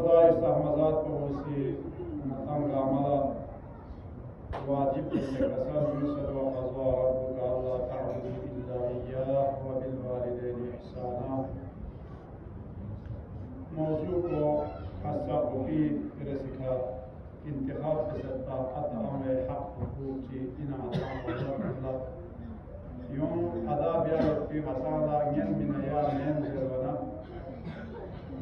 खुदा इस्ताहमजात को उसी मतम का अमला वाजिब करने का सब सल्लल्लाहु अलैहि वसल्लम मौजू को हस्साबी रसिका इंतखाब के सत्ता अतम हक हुकूक इन अता यूं अदाब या की मसाला यन बिनया नैन जरवना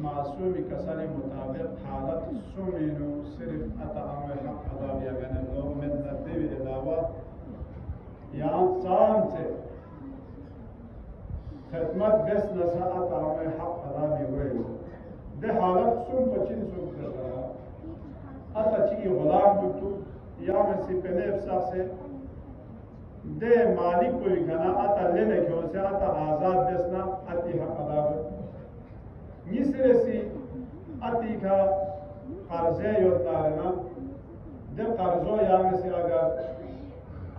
मासूमी कसरे मुताबिक हालत सुमिनु सिर्फ अतम हक अदाब या गने लोग में नदीव अलावा यहाँ शाम से खिदमत बेस नसा अतम हक अदाब हुए दे हालत सुन पचिन सुन करता अता ची गुलाम दुतु या में से पहले अफसा से दे मालिक को इखना अता लेने क्यों से अता आजाद बेसना अति हक अदाब निसरे सी अति का कर्जे योतारना दे कर्जो या में से अगर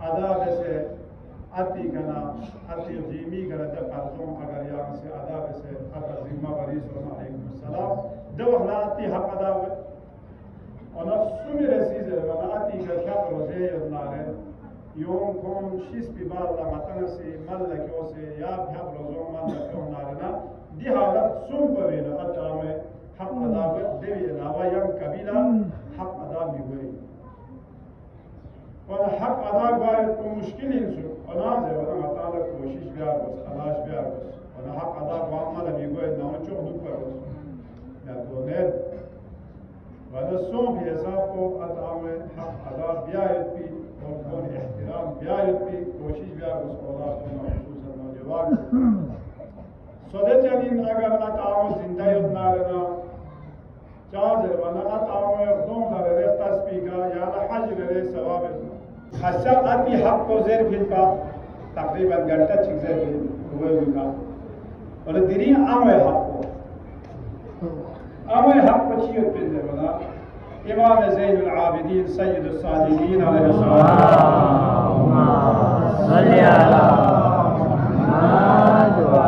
अदाब से अति कना अति जीमी कर दे कर्जों अगर या में से अदाब से अगर जिम्मा बरीस अलैहि सलाम दे वहला अति हक अदाब और सुमी रसीज अति का क्या रोजे योतारे यों कौन शीश पिबाल ला मतन से मल लक्यों से या भ्याप रोजों मल लक्यों नारना दी हालत सुन पवेला अता में हक अदाब देवी अलावा यंग कबीला हक अदाब भी हुई और हक अदाब वाले को मुश्किल इंसु अनाज है वरना ताला कोशिश बियार बस अलाश बियार बस और हक अदाब वामला भी हुई ना चोक दुख पर बस या तो ने वरना सो भी हिसाब को अता में हक अदाब बियार भी और कौन एहतराम ब्यायत की कोशिश ब्याह उसको औलाद को महसूस नौजवान सदे चनीन अगर अताओ जिंदा योजना रहना चादर वना अताओ यखदम दरे तस्बीगा या हज रे सवाब हसा अति हक को जेर फिल का तकरीबन घंटा चिक जेर हुए का और दिरी आमे हक को चियो पे वना इमाम ज़ैनुल आबिदीन सय्यदुस सालिहीन अलैहि सल्लम सल्ली अला मुहम्मद व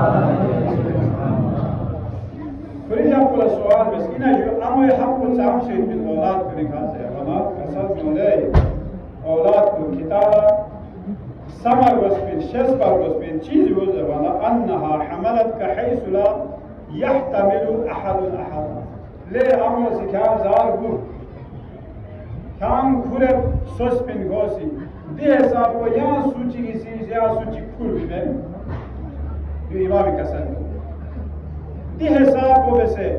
फरीजा को सवाल बस इना जो अमर हक को चाम से बिन औलाद को निकाल से औलाद का सब जोड़े औलाद को किताबा समर वस्पिन शेस पर वस्पिन चीज वो जवाना अन्नहा हमलत का हैस ला यहतमिलु अहद ले अमर सिखार जार गु काम खुरे सोस्पिन गोसी दे हिसाब को यहाँ सूची की चीज यहाँ सूची खुर में जो इमाम कसन दे हिसाब को वैसे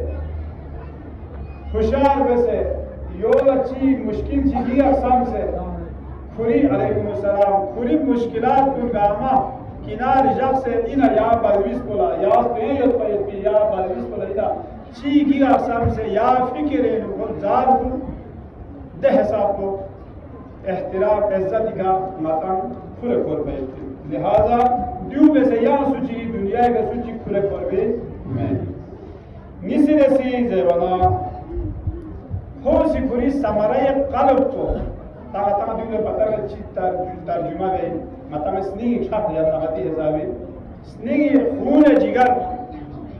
खुशाल वैसे यो अच्छी मुश्किल चीज़ी अक्सम से खुरी अलैकुम सलाम खुरी मुश्किलात को गामा किनार जब से इन या बलविस बोला या पे या बलविस बोला इधर चीज़ी अक्सम से या फिक्रे को जार को दे हिसाब को एहतराम इज्जत का मतन खुले खोल पे लिहाजा द्यू में से यहाँ सूची दुनिया का सूची खुले खोल पे मैं निसरे सी जवाना हो सी पूरी समारे कल्ब को ताकत द्यू में पता है चित्तर तर्जुमा है मतलब स्नेह छाप या ताकती हिसाबे स्नेह खून जिगर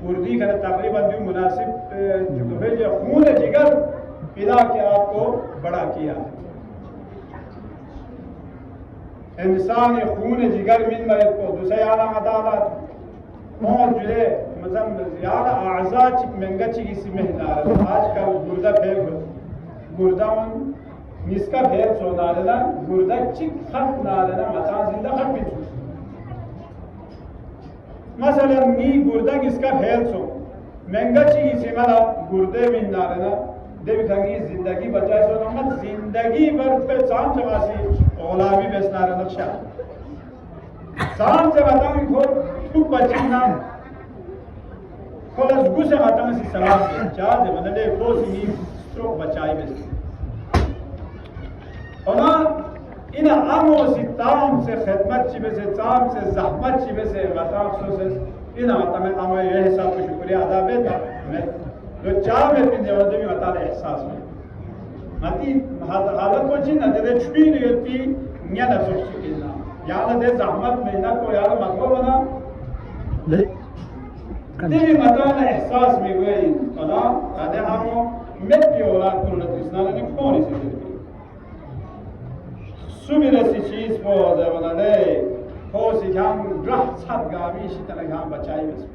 उर्दी का तकरीबन द्यू मुनासिब जो है ये खून जिगर पिला के आपको बड़ा किया इंसान खून जिगर मिन मयत को दूसरे आला अदालत मौत जुले मतलब यार आज़ाद महंगा चीज़ सी महंगा आजकल गुर्दा फेर गुर्दा निस्का फेर सोना लेना गुर्दा चिक खत ना लेना मचान जिंदा खत पिछू मसलन नी गुर्दा किसका फेर सो महंगा चीज़ सी मला गुर्दे में ना लेना देवी खंगी जिंदगी बचाए सो नमत जिंदगी भर पे चांद चमासी औलावी बेचना रहा नक्शा चांद से बताऊं को खूब बची ना खोलस गुस्से बताऊं सी सलाम चार से बंदे को सी स्ट्रोक बचाई बेच और ना इन आमों से ताम से खिदमत ची से ताम से ज़हमत ची से बताऊं सो से इन आता में आमों ये हिसाब को शुक्रिया अदा बेटा मैं जो चार में भी देवता भी बता रहे एहसास में मती हालत को चीज़ न दे छुपी नहीं होती निया न सोच चुकी ना यार दे ज़हमत मेहनत को यार मतलब बना देवी मताना एहसास में हुए अदा अदे हमो चीज पोज है वाला ले पोज इकाम ग्रह सात गावी शीतल इकाम बचाई बस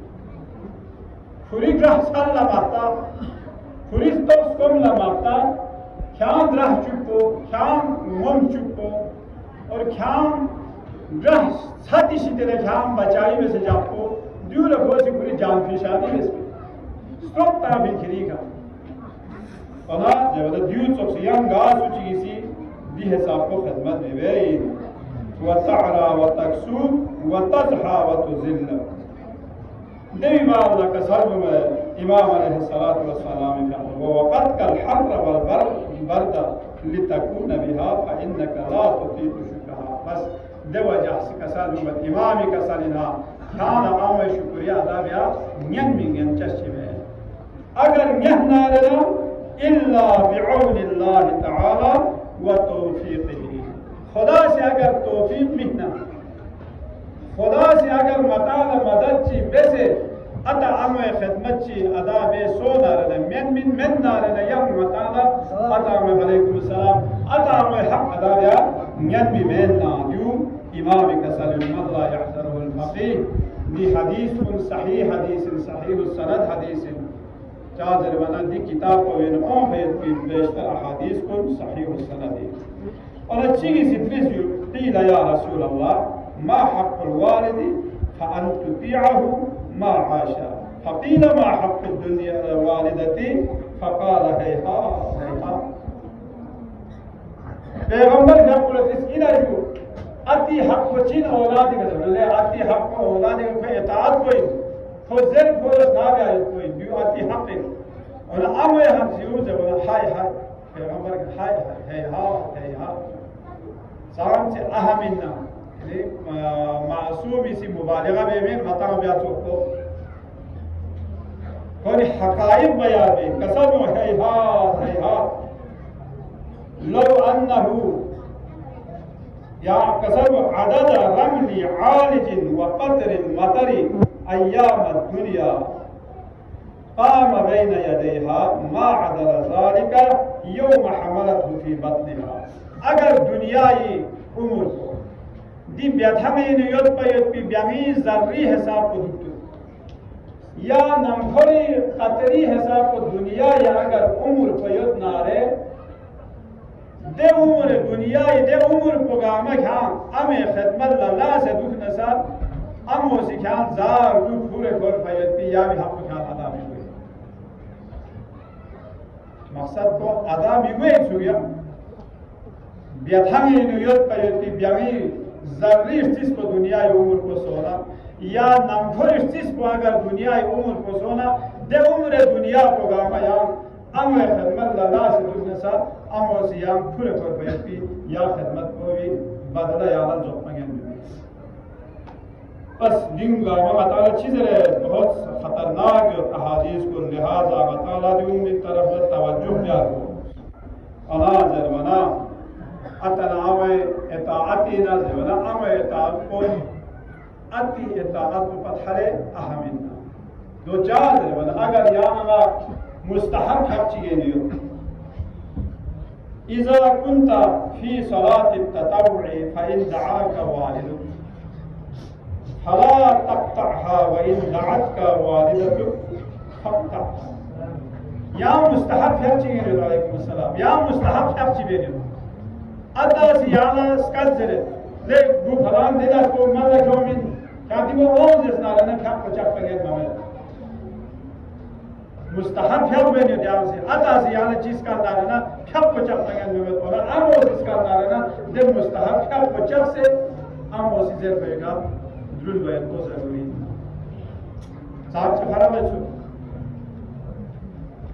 पूरी ग्रह साल ला मारता पूरी तो स्कूल ला मारता क्या ग्रह चुप्पो क्या मोम चुप्पो और क्या ग्रह सात शीतल इकाम बचाई बस जापो दूर पोज पूरी जान फिशादी बस स्टॉप ताबी खरीगा और जब वाला दूर चौक से यंग गास उची इसी दी हिसाब को खदमत में वे वतअरा वतक्सू वतज़हा वतुज़िल देवी बाला का सर्व में इमाम अलैहिस्सलातु वस्सलाम का वो वक़त कल हर्र वल बर्द लितकून बिहा फइन्नका ला तुतीकु शुकहा बस देवजा का सर्व में इमाम का सलिना खाना आम शुक्रिया अदा बिया न्यन मिंगन चश्मे में अगर न्यन ना रहना इल्ला बिऔनिल्लाह तआला व तौफीक़िही खुदा से अगर तौफीक मिलना खुदा से अगर मताल मदद ची वैसे अता अमे खिदमत ची अदा बे सो नारना men नारना यम मताल अता अमे अलैकुम सलाम अता अमे हक अदा या men भी men ना यू इमाम का सल्लल्लाहु अल्लाह यहज़रु अल फक़ीह दी हदीस सहीह सनद हदीस चादर बना दी किताब को इन ओफेद की बेशतर अहादीस को सहीह सनद और अच्छी की सिद्रिस क़ील या रसूल अल्लाह मा हक़्क़ुल वालिद फ़अन तुतीअहु मा आशा फ़क़ील मा हक़्क़ुद दुनिया वालिदती फ़क़ाल हैहा हैहा पैगंबर जब बोले इसकी ना जो अति हक़ को चीन औलाद का बोले अति हक़ को औलाद को इताअत कोई फजर फरज ना गया कोई जो अति हक़ और अमे हम यूज है हाय हाय पैगंबर का हाय हाय है हा साम से अहमिना मासूम इसी मुबालगा में बताओ ब्या को कोई हकाइक बयान में कसम है हा लो अन्नहु या कसम अदद रमली आलिजिन व क़द्र मतरी अय्याम दुनिया قام بين يديها ما عدل ذلك يوم حملته في بطنها अगर दुनियाई उम्र को दी व्यथामें नियत पे ब्यांगी जर्री हिसाब को दुटू या नंबरी खतरी हिसाब को दुनिया या अगर उम्र पयत नारे दे उम्र दुनिया दे उम्र को गामा खां अमे खिदमत लल्ला से दुख नसा अमो से खां जार दुख पूरे कर पयत पे या भी हम खां अदा में हुए मकसद को अदा में हुए सुया व्यथामें नियत पे ब्यांगी जर्री इस्तिस को दुनिया उम्र को सोना या नंबर इस्तिस को अगर दुनिया उम्र को सोना दे उम्र दुनिया को गामा या अमे खिदमत लल्ला से दुखने सा अमो सियाम पूरे कर बैठी या खिदमत को भी बदला याला जो मंगन बस दिन गामा बताला चीज़ है बहुत खतरनाक अहादीस को लिहाजा बताला दी उम्र तरफ तवज्जो दिया को अला जरमना अतनावे इताअती ना जवना अमे इताअत को अति इताअत को पत्थरे अहमिना दो चार जवना अगर याना मुस्तहब हक चीज़ें नहीं इज़ा कुंता फी सलात ततव्वुई फ़इन दआका वालिदुक फला तक़तअहा व इन दअतका वालिदतुक फ़क़तअहा या मुस्तहब हक चीज़ें नहीं अलैकुम अस्सलाम या मुस्तहब हक चीज़ें नहीं अदा सियाला स्कज़रे ले गु फलान देदा को मल्ला जोमिन काती वो ओज इसनाला ने क्या कुछ पगेन मामे मुस्तहब है में ने ध्यान से अदा सियाला चीज का नारा ना क्या कुछ पगेन में बोला अमो इसका नारा ना दे मुस्तहब क्या कुछ से अमो से जेर बेगा दुल बय को जरूरी साथ से खराब है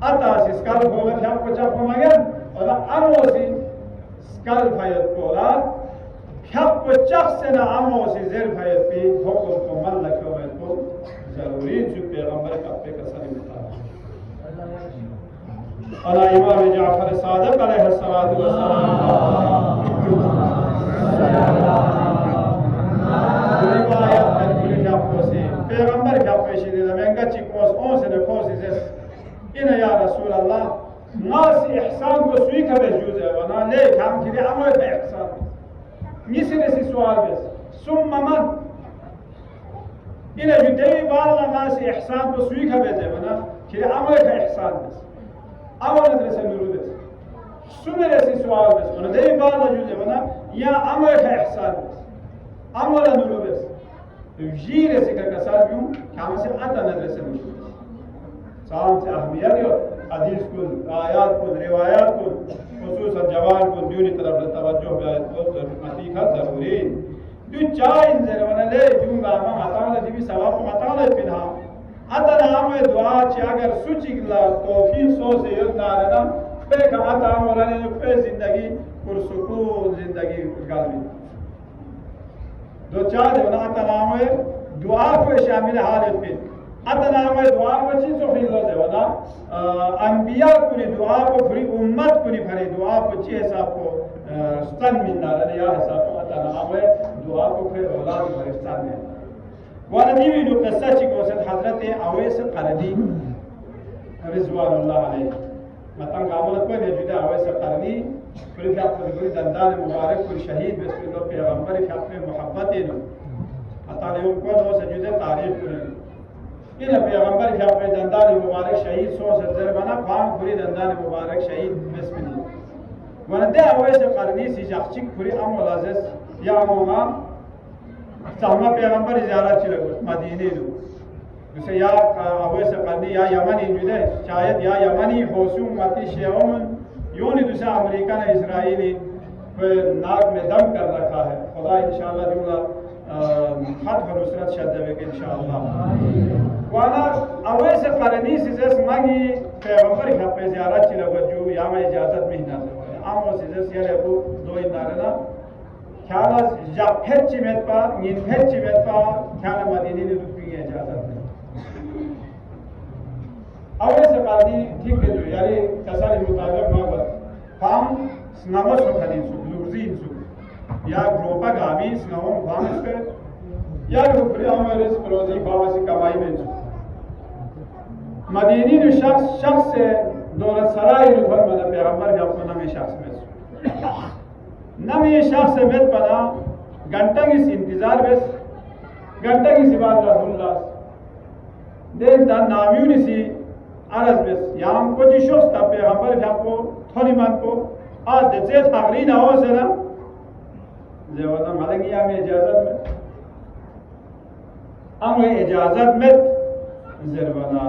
अदा इसका बोला क्या कुछ पगेन और अमो से कल फायद कोला क्या कुछ से ना अमो से जेर फायद पे हुक्म को मल लगा है तो जरूरी जो पैगंबर का पे कसर मिलता अला इमाम जाफर सादिक अलैहिस्सलातु वस्सलाम रिवायत है पूरी जाफर से पैगंबर का पेशी दे महंगा चिकोस ओन से ने कोस से इन या रसूल अल्लाह नास ihsan को स्वीकार है जुज़ है वना ले काम के लिए अमल है ihsan मिसरे से सवाल बस सुम्मा मन इला जुदेवी बाल नास ihsan को सुई खबे दे बना कि अमर का ihsan बस अमर नदरसे नुरुदस सुमेरे से सवाल बस उन देवी बाल जुदे बना या अमर का ihsan बस अमर नुरुदस जीरे से का कसाल क्यों काम से आता नदरसे नुरुदस साम से अहमियत यो हदीस को आयात को रिवायात को खुसूसन जवान को दूनी तरफ तवज्जो है जरूरी दु चाइन जरवना ले जुंगा मा अताला दिबी सवाब अताला पिना अतना में दुआ च अगर सुचिगला तौफीक सो से यदारना पे का अता मोरने पे जिंदगी पुरसुकून जिंदगी गालवी दो चार देवना अतना में दुआ को शामिल हालत पे अतना में दुआ को चीज तो फिर देवना अंबिया को दुआ को पूरी उम्मत को भरे दुआ को ची हिसाब को स्तन मिलना रहे या हिसाब को अतना में दुआ को फिर औलाद फरिश्तान में वाला दीवी नो किस्सा ची को सद हजरत अवैस करनी रिजवानुल्लाह अलैहि मतन कामल को ने जुदा अवैस करनी फिर क्या पूरी दंदान मुबारक को शहीद बिस्मिल्लाह पैगंबर के अपने मोहब्बत है नो अता ने उनको नो सजुदे तारीफ को इन पैगंबर के अपने दंदान मुबारक शहीद सो सदर बना फाम पूरी दंदान मुबारक शहीद बिस्मिल्लाह वनदे अवैस करनी सी जख्चिक पूरी अमल अज़ीज या मोमा सामा पैगंबर ज़ियारत चले मदीने लो जैसे या अवैस करनी या यमन इंजुदे शायद या यमनी होसुम मती शेओमन योनी दूसरा अमेरिका ने इजराइली फिर नाक में दम कर रखा है खुदा इंशाअल्लाह जुमला खत व नुसरत शद्दे के इंशाअल्लाह वाला अवैस करनी से जस मांगी पैगंबर के पे ज़ियारत चले जो या में इजाजत महीना से आमो से जस ये को दो इनारना ख्याल या फेची में पा इन फेची में पा ख्याल मदीने ने दुखी है इजाजत अवैस करनी ठीक है जो यानी कसारी मुताबिक मावत फाम स्नावस खलीन सु लुर्जीन सु या ग्रोपा गामी स्नावम फाम इसके या ग्रुपरी अमरिस प्रोजी बावसी कमाई में सु मदीनी ने शख्स से दौलत सराय ने घर में पैगंबर के अपना में शख्स में सु नम ये शख्स से बेत पना घंटा की इंतजार बस घंटा की सिबात रहूल्लाह देख दा नामियों सी अरज बस याम को जी शख्स ता पैगंबर के आपको थोड़ी मान को आ दे थागरी ना हो से ना जेवना मलंगी या में इजाजत में अमे इजाजत में जरवना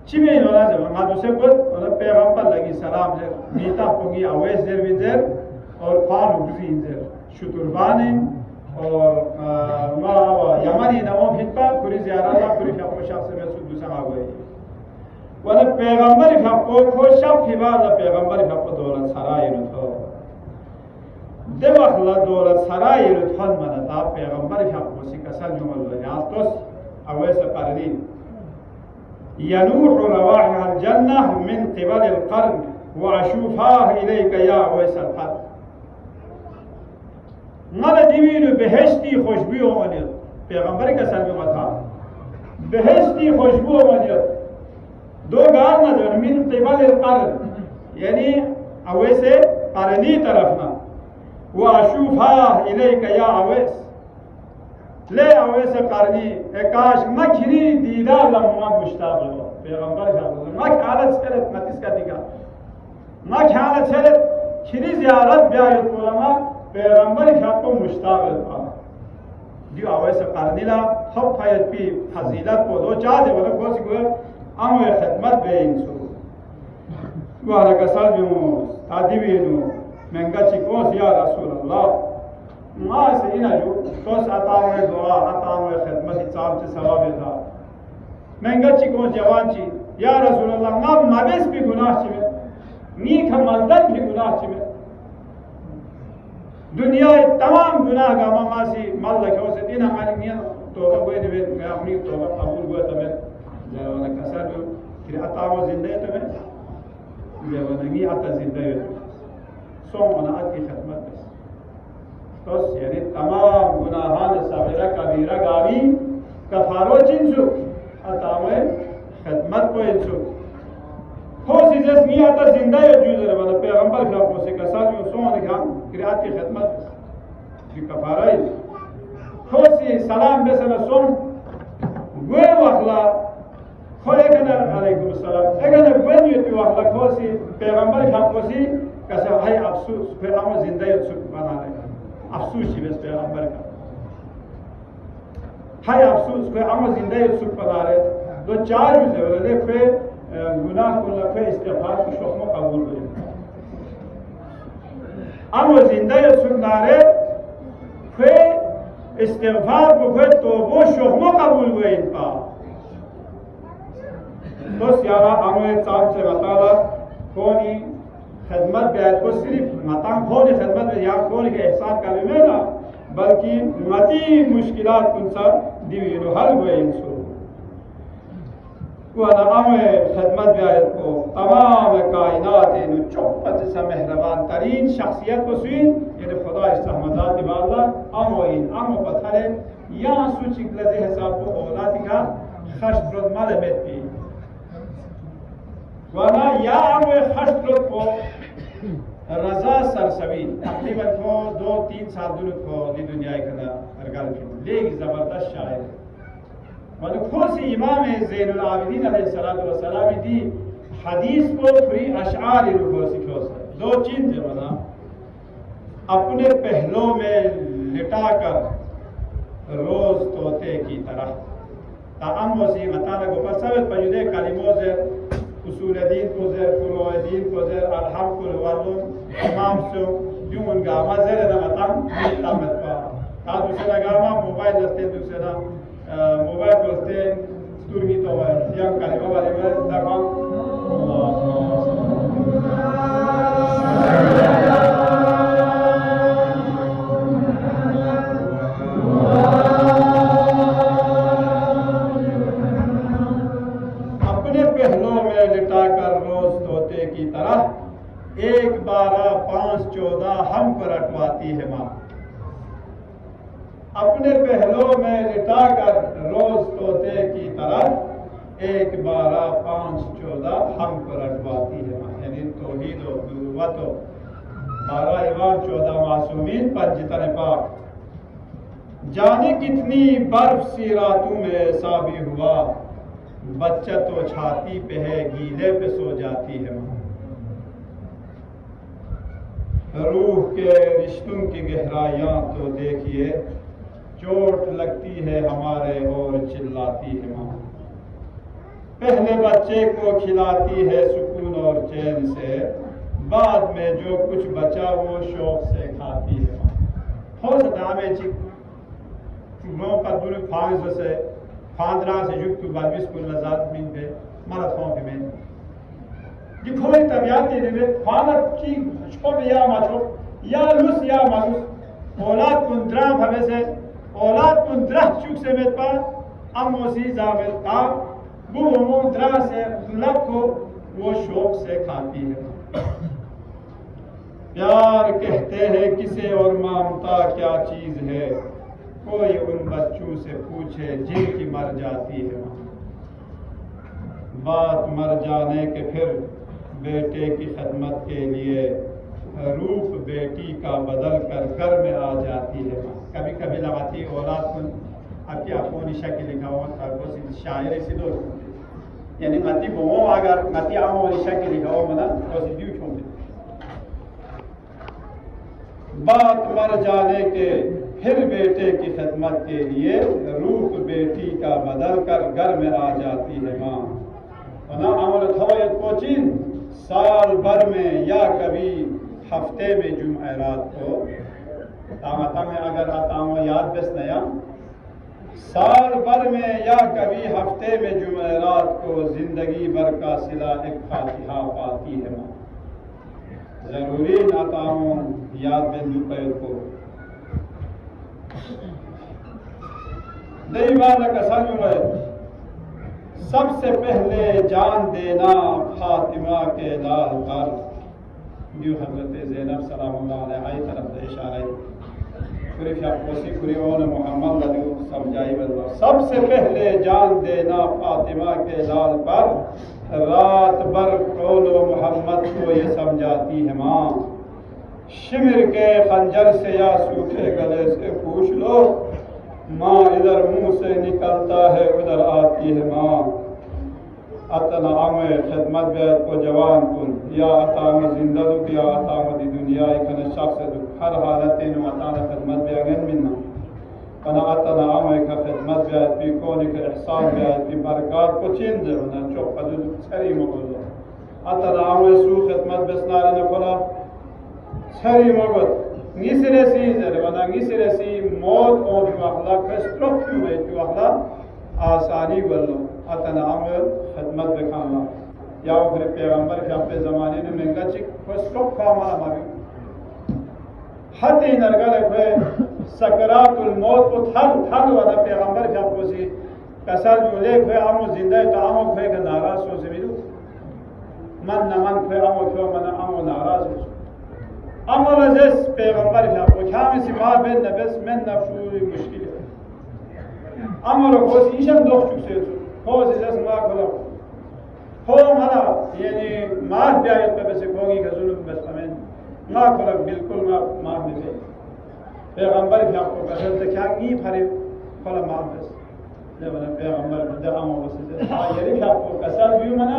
चिमे नोला जब मादू से बोल और पैगंबर लगी सलाम जे मीता होगी अवैस जर विजर और खान उजी जर शुतुरबान और मा यमनी नमो फिटपा पूरी ज़ियारत पूरी फको शख्स में सुदू समा गई वाला पैगंबर फको को शब फिबाल पैगंबर फको दौलत सराय न तो देवखला दौलत सराय न थन मनता पैगंबर फको सी कसल जुमल या तो अवैस करनी यनूह रवाह अल-जन्नह मिन क़िबल अल-क़र्न व अशूफ़ाह इलैका या अवैस अल-क़र्न नल दीवीन बेहश्ती खुशबू मनियत पैगंबर का सल्लल्लाहु था बेहश्ती खुशबू मनियत दो गाल नजर मिन क़िबल अल-क़र्न यानी अवैस क़रनी तरफ ना व अशूफ़ाह इलैका या अवैस ले अवैस करनी एकाश मखनी दीदा लम्मा मुश्ताक हो पैगंबर का मख हालत सरत मतिस का दिखा मख हालत सरत खिरी ज़ियारत ब्यायत पुरमा पैगंबर का को मुश्ताक था जो अवैस करनी ला खब फायत पी फजीलत को दो चार दे वाला कोस को अमो खिदमत बे इंसु वाला का सल्लु तादीबीनु महंगा चिकोस या रसूल अल्लाह माँ से इन जो तोस अतावे दुआ अतावे खिदमत इचाम से सवाब था महंगा चिको जवान ची या रसूल अल्लाह मा माबेस भी गुनाह छिमे नी खमलदन भी गुनाह छिमे दुनिया तमाम गुनाह का मासी मल लखो से दिन हमारे नियत तौबा कोई देवे मैं अपनी तौबा कबूल हुआ तमे जवाना कसर जो फिर अतावे जिंदगी तमे जवाना नी अता जिंदगी सो मना की खिदमत तो यानी तमाम गुनाहान सगीरा कबीरा गावी कफारो चिंसु अतावे खिदमत को इंसु हो सी जस्मी आता जिंदा या जुजर वाला पैगंबर का को से कसाल में सोने का किरात की खिदमत की कफारा है खोसी सलाम बेसला सोन gue wahla khole kana alaikum salam egana gue ni tu wahla khosi पैगंबर का खोसी कसा है अफसोस पे हम जिंदा या सुख बना रहे अफसोस ही बस पैगंबर का है अफसोस पे हम जिंदा या सुख बना रहे दो चार जुजर वाले पे गुनाह को लखे इस्तिग़फ़ार को शोखमो कबूल करे अमो जिंदा या सुनारे फे इस्तिग़फ़ार को फे तौबो शोखमो कबूल हुए इनका तो सियारा अमो चाम से बताला कोनी खिदमत बैत को सिर्फ मतां खोने खिदमत या खोने के एहसान का भी ना बल्कि मती मुश्किलात कुनसा दिवीनो हल हुए इंसो वाला अमे खिदमत ब्यायत को तमाम कायनात नु चौपट से मेहरबान तरीन शख्सियत को सुन ये खुदा इस्तेमाल वाला अमो पत्थरे या सूची लजे हिसाब को औलाद का खश्त माल में भी वाला या अमे खश्त को रजा सरसवी तकरीबन को 2-3 साल दूर को दुनिया का अरगल की लेग जबरदस्त शायर खोसी इमाम ज़ैनुल आबिदीन अलैहिस्सलाम दी हदीस को फ्री अशआर खोसी दो चीज जमाना अपने पहलों में लिटाकर रोज तोते की तरह ताम वसी मताना को पसवत पजुदे कलिमों से उसूल दीन को ज़र फुरो दीन को ज़र अरहम कुल वालुम इमाम से यूं गामा ज़र ना मतम तामत पा ता दूसरा गामा मोबाइल लस्ते दूसरा मोबाइल दोस्ते तुर्गी तो है yang kali bawa lebar takkan अपने पहलों में लिटाकर रोज तोते की तरह 1 12 5 14 हम पर अटवाती है माँ अपने पहलों में लिटाकर रोज तोते की तरह 1 12 5 14 हम पर अटवाती है यानी तौहीद और नुबुव्वत 12 इमाम 14 मासूमीन पर जितने पाक जाने कितनी बर्फ सी रातों में ऐसा भी हुआ बच्चा तो छाती पे है गीले पे सो जाती है रूह के रिश्तों की गहराइयां तो देखिए चोट लगती है हमारे और चिल्लाती है माँ पहले बच्चे को खिलाती है सुकून और चैन से बाद में जो कुछ बचा वो शौक से खाती है माँ हो सकता है चुगलों का दूर फांस से फांदरा से युक्त बाविस को लजात मिन पे मरथों के में दिखो एक तबियत ये रे फानत की छो या माचो या लुस या मालूस औलाद कुंद्रा भवे से औलाद कुंद्रा चुक से में पर अमोसी जामिल का वो मुद्रा से लब को वो शौक से खाती है प्यार कहते हैं किसे और ममता क्या चीज है कोई उन बच्चों से पूछे जिनकी मर जाती है बात मर जाने के फिर बेटे की खिदमत के लिए रूप बेटी का बदल कर घर में आ जाती है कभी कभी लगाती औलाद को आपकी आपको निशा के लिखा हुआ था शायर से दो यानी मती वो अगर मती आम निशा के लिखा हुआ मना तो सीधी छोड़ बात मर जाने के फिर बेटे की खिदमत के लिए रूप बेटी का बदल कर घर में आ जाती है माँ वना अमर थवयत कोचिन साल भर में या कभी हफ्ते में जुमेरात को तामता में अगर आता हूँ याद बस नया साल भर में या कभी हफ्ते में जुमेरात को जिंदगी भर का सिला एक फातिहा पाती है माँ जरूरी नाता हूँ याद बिंदु पैर को नहीं वाला कसम में सबसे पहले जान देना फातिमा के लाल पर न्यू हजरत ज़ैनब सलामुल्लाह अलैहा तरफ इशारा पूरी शापकोसी पूरी और मोहम्मद लदू समझाई बल्ला सबसे पहले जान देना फातिमा के लाल पर रात भर कौलो जाती है माँ। शिमर के खंजर से या सूखे गले से पूछ लो, माँ इधर मुंह से निकलता है उधर आती है माँ। अतना आमे खिदमत बेत को जवान कुन, या अताम जिंदा दुख या अताम दी दुनिया इखन शख्स दुख, हर हालत इन अताना खिदमत बेगन मिन्ना पना अतना आमे का खिदमत बेत पी कोनी के एहसान बेत पी बरकत को चिंद वना चौक पदु छरी मगोलो अतना आमे सू खिदमत बेसनार न कोला छरी मगोत गिसरे सीजर वना गिसरे सी मौत और वखला कस्ट्रक क्यों है कि वखला आसानी वल्लो अतना आमे खिदमत बेखाना या फिर पैगंबर के अपने ज़माने में महंगा चिक कस्ट्रक खामाला मावी हती नरगल पे सकरातुल मौत को थल वाला पैगंबर के आपको सी कसर जो ले पे आमो जिंदा है तो आमो पे का नाराज हो से मिलू मन न मन पे आमो क्यों मन आमो नाराज हो आमो लजिस पैगंबर के आपको क्या में सिमा बेन नबस में नफशूरी मुश्किल है आमो लोग वो सीशन दोख चुके हो जैसे माँ खोलो हो मना यानी मार ब्याह पे बस कोगी का जुल्म बस हमें माँ खोलो बिल्कुल मार में से पैगंबर के आपको कसर से क्या की फरे खोलो मार बस जब ना पैगंबर को दे आमो बस से हाँ यरी के आपको कसर भी मना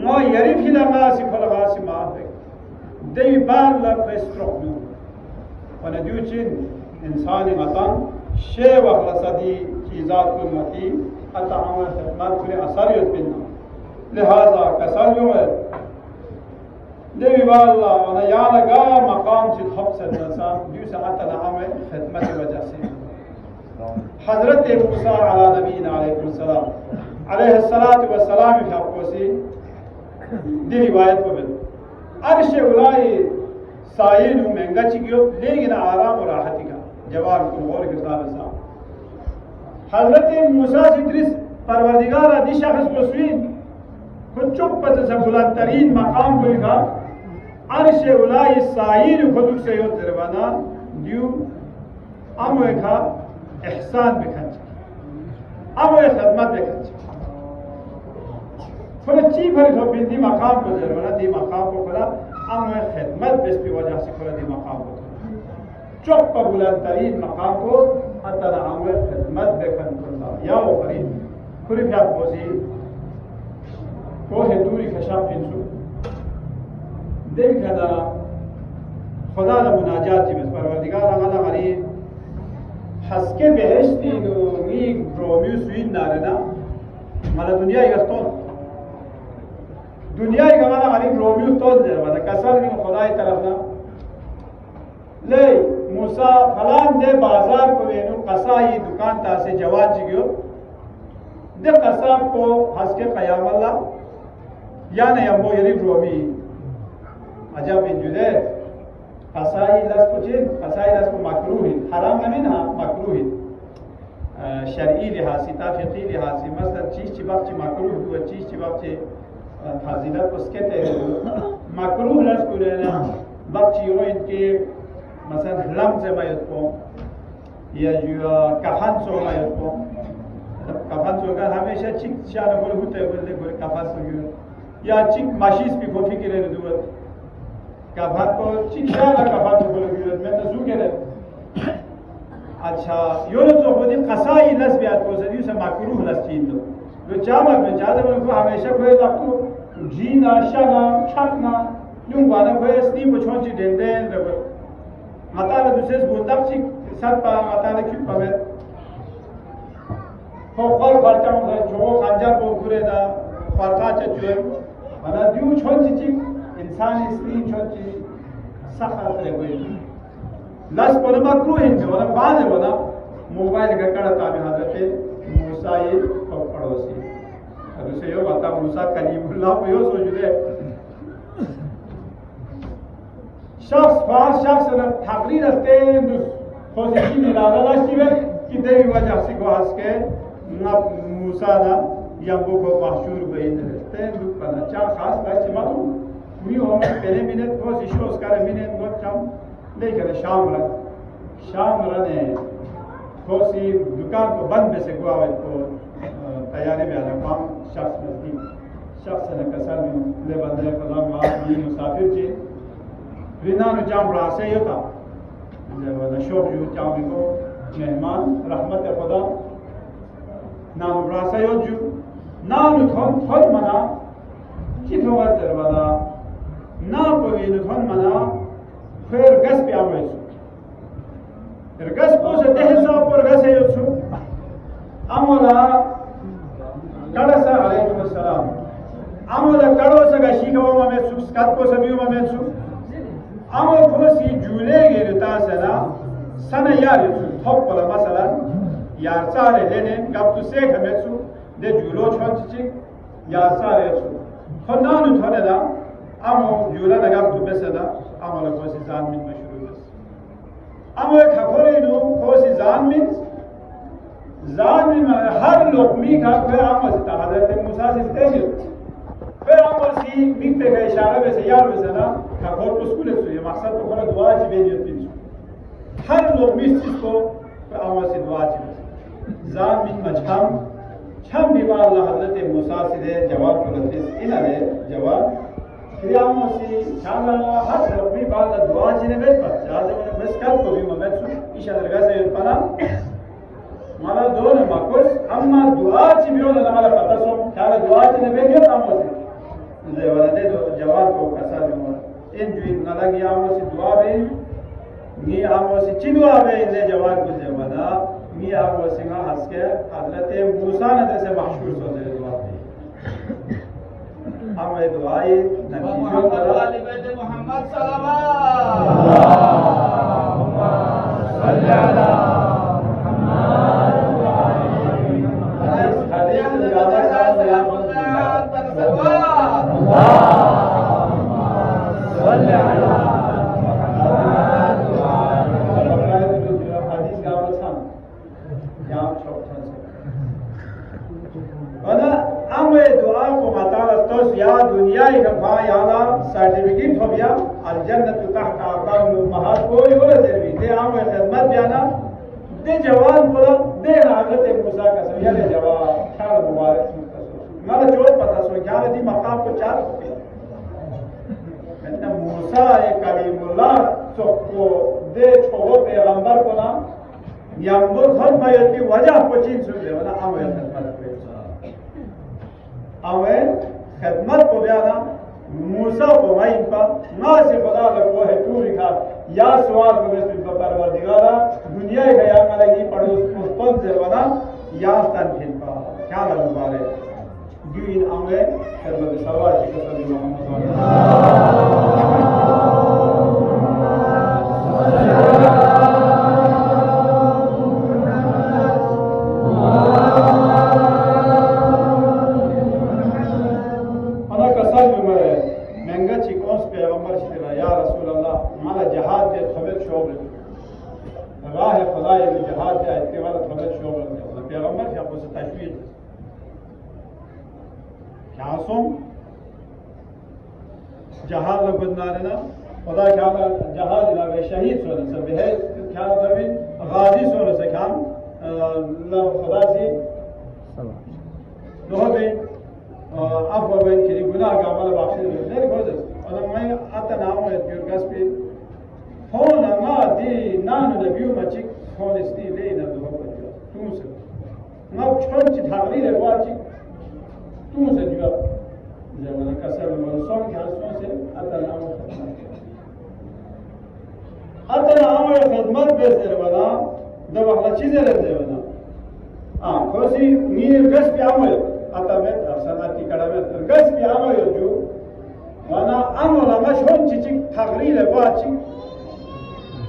माँ यरी फिला माँ सी खोलो माँ सी मार दे देवी बार लग पे स्ट्रोक में वने दूसरी इंसानी मतन शे वक़्त सदी चीज़ात को मती अताम खिदमत पूरे असर युत्पिन्ना लिहाजा कसर जो है देवी वाला वना याना गा मकाम चित हफ्सत नसा दूसरा अताम खिदमत की वजह से हज़रत मूसा अला नबीना अलैहिस्सलातु वस्सलाम की आपको सी दी रिवायत को मिल अर्श उलाई साइन महंगा चिकियो लेकिन आराम और राहती का जवाब को गौर के साथ हज़रत मूसा सिद्रिस परवरदिगार आदि शख्स को सुइन खुद चुप पर से बुलंद तरीन मकाम को लिखा अर्श उलाई साइन खुद से यो दरवाना दियो अमो का एहसान बिखंच अमो खिदमत बिखंच खुद ची भर तो बिंदी मकाम को दरवाना दी मकाम को खुला अमो खिदमत बिस की वजह से खुला दी मकाम को चुप पर बुलंद तरीन मकाम को अतला आमर खिदमत बेखन करता या वो करीब खुद भी आप बोझी को है दूरी खशाब इंसु देख ना खुदा ना मुनाजात जी में परवरदिगार हमारा करीब हंसके बेहश्ती नो मी रोमियो स्वीन नारना माला दुनिया ही गस्तों दुनिया ही हमारा करीब रोमियो तोड़ दे वाला कसर भी खुदा की तरफ ना ले मूसा फलान दे बाजार को वेनु कसाई दुकान ता से जवाब जियो दे कसाब को हंस के कयामल्ला या नहीं अम्बो यरी रोमी अजब इंजुदे कसाई लस को चिन कसाई लस को मकरूह हराम नहीं ना मकरूह शरई लिहाज से ताफिकी लिहाज से मसलन चीज चिबाक ची मकरूह हुआ चीज चिबाक ची फाजिलत उसके ते मकरूह लस को लेना बच्ची हो इनके مثلا لمز ما يطبو या जो कफन सो ما يطبو कफन सो का हमेशा चिक शान बोल होते बोलते बोल कफन सो या चिक माशिस भी कोफी के लिए दुआ कफन को चिक शान कफन सो बोल गयो मैं तो सुके ले अच्छा यो तो खुद कसाई लस बियात को सदी से मकरूह लस चीन दो जो जामक में ज्यादा बोल को हमेशा कोई लगतो जीना शना छकना यूं वाला कोई स्नी को छोंची देंदे रे matala duses bundak chik satpa matala kyut pavet khol kharta mo jo khanjar ko gure da kharta cha jue mana diu chonchi chik insan isli chonchi sakhat re goy las pone makruh hin jo na baad hai wala mobile ka kada ta me hazrat musa ye ko padosi adu se yo bata musa kalimullah ko yo sojude शख्स फार शख्स ने तकरीर रखते हैं खोजी में लाला शिवे कि देवी वजह से को हंस के ना मूसा ना या वो को मशहूर बइन रहते हैं दुख पना चार खास लाइक मालूम मी हो में पहले मिनट को शोस कर मिनट बहुत कम लेकिन शाम रने खोसी दुकान को बंद में से गुआवे को तैयारी में आना काम शख्स ने कसर में ले बंदे खुदा माफ मुसाफिर चे रिना नु जाम रासे होता जब शोक जो जाम को मेहमान रहमत खुदा ना रासे हो जो ना नु थोन मना कितो वतर वाला ना पवे नु थोन मना फिर गस पे आवे फिर गस को से देह सो पर गस है छु अमोला कड़सा अलैकुम अस्सलाम अमोला कड़ोसा का शिकवा में सुस्कात को सबियो में सु अमो फोसी जुले गेरता सना सना यार छु थोप पला मसला यार सारे लेने कब तो से हमें छु दे जुलो छोंची यार सारे छु खनानु थोनेदा अमो जुला ना कब तो बेसदा अमोला फोसी जान में शुरू बस अमो खफरे नु फोसी जान में हर लोकमी का फिर आमोस हजरत मूसा से तेज फिर आमोसी मिक्ते का इशारा वैसे यार वैसे ना खबर को स्कूल से ये मकसद तो बड़ा दुआ की बेनियत थी हर लोकमी इस चीज को फिर आमोसी दुआ की जान मिन मजहम छम बीमार अल्लाह हजरत मूसा से जवाब को लतीस इन्हें जवाब फिर आमोसी शाला हर लोकमी बाल दुआ की ने बेच पर जाजे उन्हें बस कब को भी ममें इशारा लगा से पना माला दोन माकुस अम्मा दुआ ची बियो ना माला पता सो क्या दुआ ची ने बेनियो तामो से जे वाला दे दो जवाब को कसा दो इन जुई ना लगी आमो से दुआ बे नी आमो से ची दुआ बे ने जवाब को जे वाला नी आमो से ना हंस के हजरत मूसा ने से मशहूर सो दे दुआ बे हम ये दुआई नबी जो मोहम्मद सल्लल्लाहु अलैहि वसल्लम दुनिया सर्टिफिकेट हो गया अलजन्नत तहत अक़दामुल उम्महात कोई और जरूरी दे आम खिदमत जाना दे जवान बोला दे हजरत मूसा का सरिया दे जवाब ख्याल मुबारक माला जो पता सो क्या दी मकाम को चार कहते मूसा एक कलीमुल्लाह तो को दे छोड़ो पैगंबर को ना यंगो हर बात की वजह को चीज सुन ले ना आवे खिदमत पे आवे खिदमत को बयाना मूसा को भाई का ना से खुदा लगो है तू लिखा या सवाल को वैसे तो परवरदिगारा दुनिया के या मलगी पड़ोस मुस्तन से बना या तन खिलपा क्या लगो बारे दिन आवे खिदमत सवाल की कसम मोहम्मद जहाज लगुनारना खुदा क्या जहाज लावे शहीद सोने से बेहद क्या तभी गाजी सोने से क्या खुदा से दो बे अब वो बे कि गुनाह का अमल बख्श दे नहीं खोज और मैं आता नाम है जुर्गस पे फोन ना दी नान नबियो मचिक फोन इसलिए ले ना दो को तुम से ना छोड़ ची ठाकरी रे वाची तुम से जुआ जब कसर मनसों के हंसों से अतनाम खिदमत बेसर बना दब अगला चीजें रहते बना खोसी नीर गस पे आमो अता में सनाती कड़ा में गस पे आमो जो वना आमो लगा शोन चिचिक थागरी ले बाची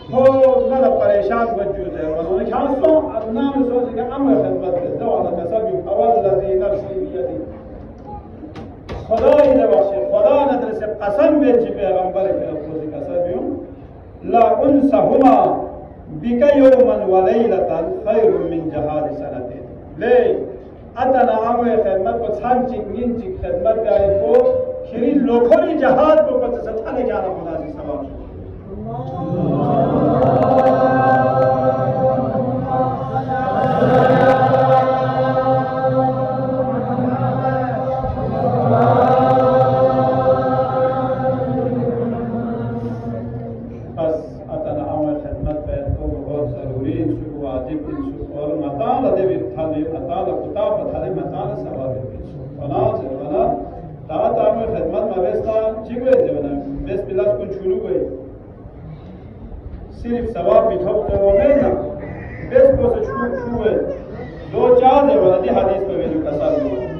हो ना परेशान वजूद है वना खासों अदनाम सोच के आमो खिदमत बेसर वाला कसबी अवल लजी नफ्सी बियदी खुदा ने बख्शे खुदा ने से कसम बेची पैगंबर के अफरोज़ कसबियों ला उनसहुमा बिका यौमन व लैलतन खैरुम मिन जहाद सनतिन ले अतना आमे खिदमत को सांची निंची खिदमत का को खिरी लोखरी जहाद को पता सथाने जाना खुदा से सवाब कुता बताले मतान सवाब वला वला ताता में खिदमत मवेस्ता चिगवे जवना बेस पिलास को छुलू गए सिर्फ सवाब मिठो तो नहीं ना बेस को से छुए दो चार है वाला हदीस में वेलू कसर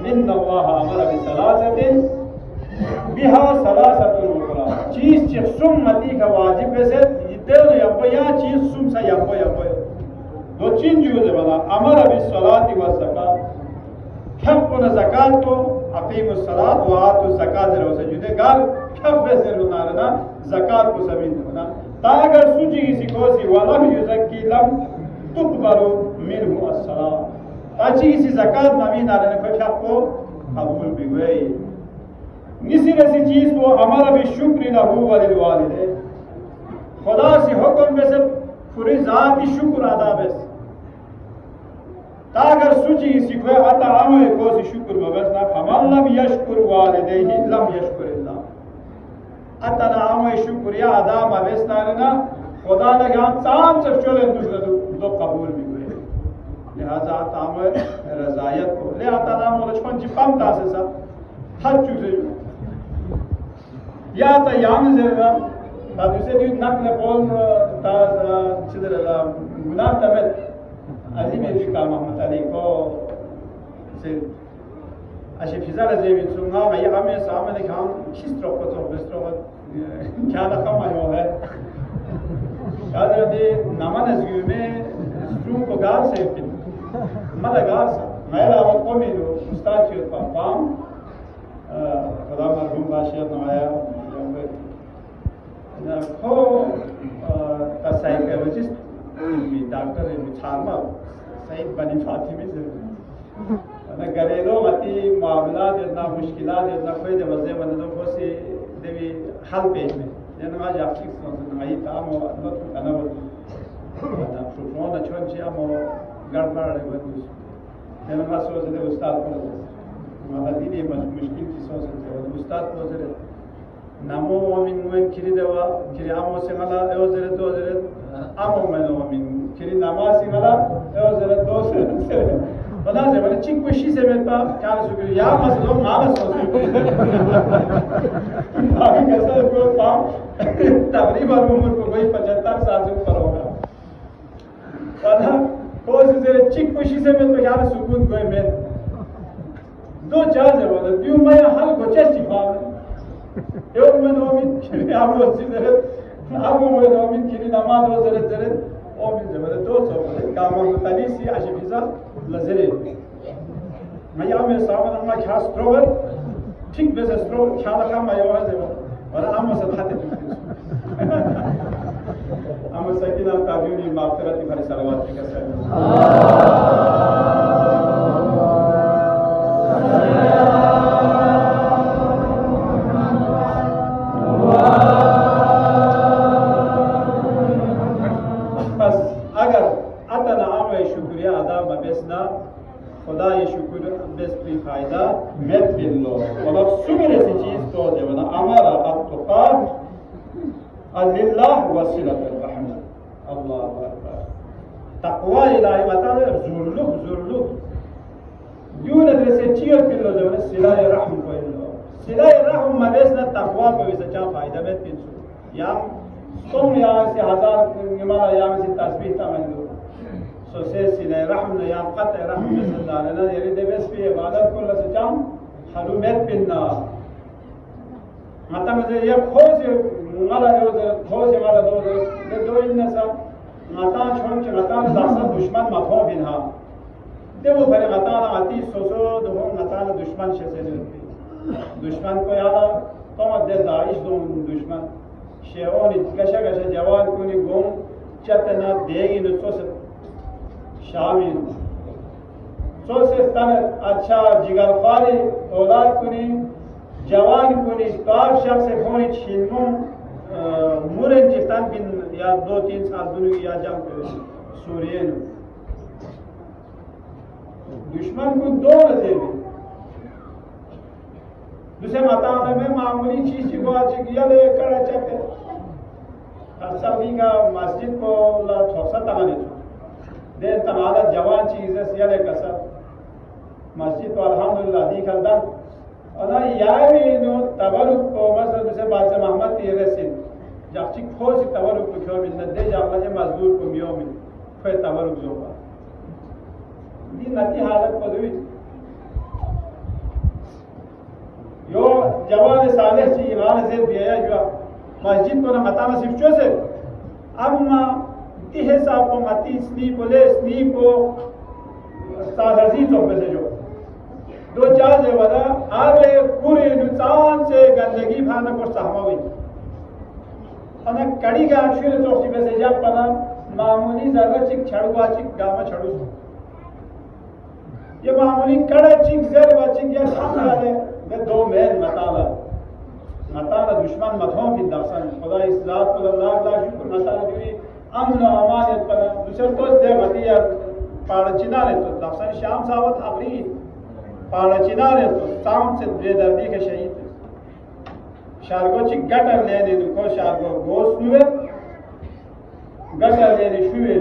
इन अल्लाह अमर बिसलासतिन बिहा सलासतुल उखरा चीज चे सुन्नती का वाजिब से इतने या चीज सुम सा या दो चीज जो है वाला अमर बिसलाति व ज़कात खब को ज़कात तो अकीमुस सलात व आतुज ज़कात जरो से जुदे गाल खब से रुनारना ज़कात को समीन होना तागर सूची किसी को सी वाला युज़की लम तुकबरु मिनहु अस्सलात अच्छी किसी ज़कात नवीन आने को खब को कबूल भी हुई निसी ऐसी चीज को हमारा भी शुक्र लहू वलिल वालिदे खुदा से हुक्म में से पूरी जाती शुक्र अदा बस तागर सूची किसी को अता आमे को से शुक्र मबस ना फमन लम यशकुर वालिदैहि लम यशकुरिल्लाह अता ना आमे शुक्रिया अदा मबस ना खुदा लगा ताम सब चले दूसरे दो कबूल भी हुए लिहाजा ताम रजायत को ले अता ना मोला छोंची पम तासे सा हर चीज या तो याम ज़रा ताकि से जो नकल कौन ता चिदरला गुनाह तबत अली में भी काम मोहम्मद अली को से अशे फिज़ार ज़ेबिन सुना मैं ये हमें सामने काम किस तरह को तो बिस्तरों क्या ना काम आया है याद रहे नमन अज़्यू में स्ट्रूम को गार से मला गार सा मैं लावा को में जो उस्ताद चीज़ पाम खुदा मरहूम बादशाह नवाया खो का साइकोलॉजिस्ट भी डॉक्टर है छामा सही बनी फातिमी से ना घरेलू मती मामला जितना मुश्किलात जितना कोई दे बंदों को से देवी हल पेज में जन आज आपकी सोचना ये काम हो तो करना हो ना प्रोफोन अच्छा चाहिए हम गड़बड़ है बंदूस जन आज सोचते उस्ताद को मालूम नहीं मुश्किल की सोचते उस्ताद को जरे नमो वमिन वन किरी देवा किरी आमो से मला एवजरे दो जरे आमो मनो वमिन किरी नमाज़ी मला एवजरे दो से बना से मैंने चिक कुशी से मेरे पास क्या शुक्र या मसलो माला सोचो आगे कैसा को पाम तकरीबन उम्र को कोई 75 साल से ऊपर होगा बना कोई से चिक कुशी से मेरे को यार सुकून कोई मैं दो चार जब बोला क्यों मैं हल को चेस्टी पाम يوم من يومين كذي عملوا سيدرت عملوا من يومين كذي نماذ وزرت أو من زمان توصل كامل تليسي عشان كذا لزرت ما يعمل سامر ما كاس تروبر تيك بس تروب كذا كم ما يوها زمان ولا أما ستحدث أما سكينة تابعوني مغفرة في صلوات كسر खुदा ये शुक्र बेस भी फायदा मेट बिल्लो और सुगर ऐसी चीज तो जब ना हमारा अत्तुका अल्लाह वसीलत रहमत अल्लाह अकबर तकवा इलाही बताने जुर्लुक यून ऐसे चीज बिल्लो जब ना सिलाए रहम को इल्लो सिलाए रहम मवेस ना तकवा को इसे क्या फायदा मेट बिल्लो याम तुम यहाँ से हजार निमाला यहाँ से तस्बीह तमन्नो सोसे सिले रहम ने याम कत रहम बिस्मिल्लाह ने ये देवेस पे इबादत को लसे चाम हलुमेत बिन्ना मत मुझे ये खोज माला है उधर खोज माला दो इनने सा माता छोड़ के माता दासा दुश्मन मत हो बिना देवो भरे माता ना आती सोसो दो माता ना दुश्मन से दुश्मन को यार तो मत दे दाइश दो दुश्मन शेओनी कशा जवान को नि गोम चतना देगी न सोसे शामिल सोसे तन अच्छा जिगर खाली औलाद कुनी जवान कुनी ताब शख्स फोनी छिन्नु मुरन चितान बिन या 2-3 साल दुनिया या जंग सूर्यन दुश्मन को दो नज़र दूसरे माता में मामूली चीज को आज किया ले कर चाहते सभी का मस्जिद को ला थोसा तमाने दे तमाला जवान चीज़ से याले कसर masjid to alhamdulillah di kaldan ana yawi no tabarruk ko masal se bacha Muhammad resin jakchi khosi tabarruk ko kyo min de jagla je mazdur ko miyomi fe tabarruk joba di nati halat padui yo jawab saleh ci iman se biya jo masjid ko na matana sif chose amma ti hesab ko mati sni ko साजी तो पैसे जो दो चार से वाला आगे पूरे नुकसान से गंदगी भाना को सहमावी अने कड़ी का अक्षर तो सी पैसे जब पना मामूली जरा चिक छड़वा चिक गामा छड़ू ये मामूली कड़ा चिक जर चिक या सामने वाले ये दो मेल मताला दुश्मन मतों की दासन खुदा इस रात पर अल्लाह शुक्र मताला भी अमन अमानियत पर दूसरे तो दे मतिया पाड़चिनारे तो दफसन शाम सावत अबरी पाड़चिनारे तो शाम से बेदर्दी के शहीद शारगो चिक गटर लेने को शारगो गोस नुवे गटर लेने शुवे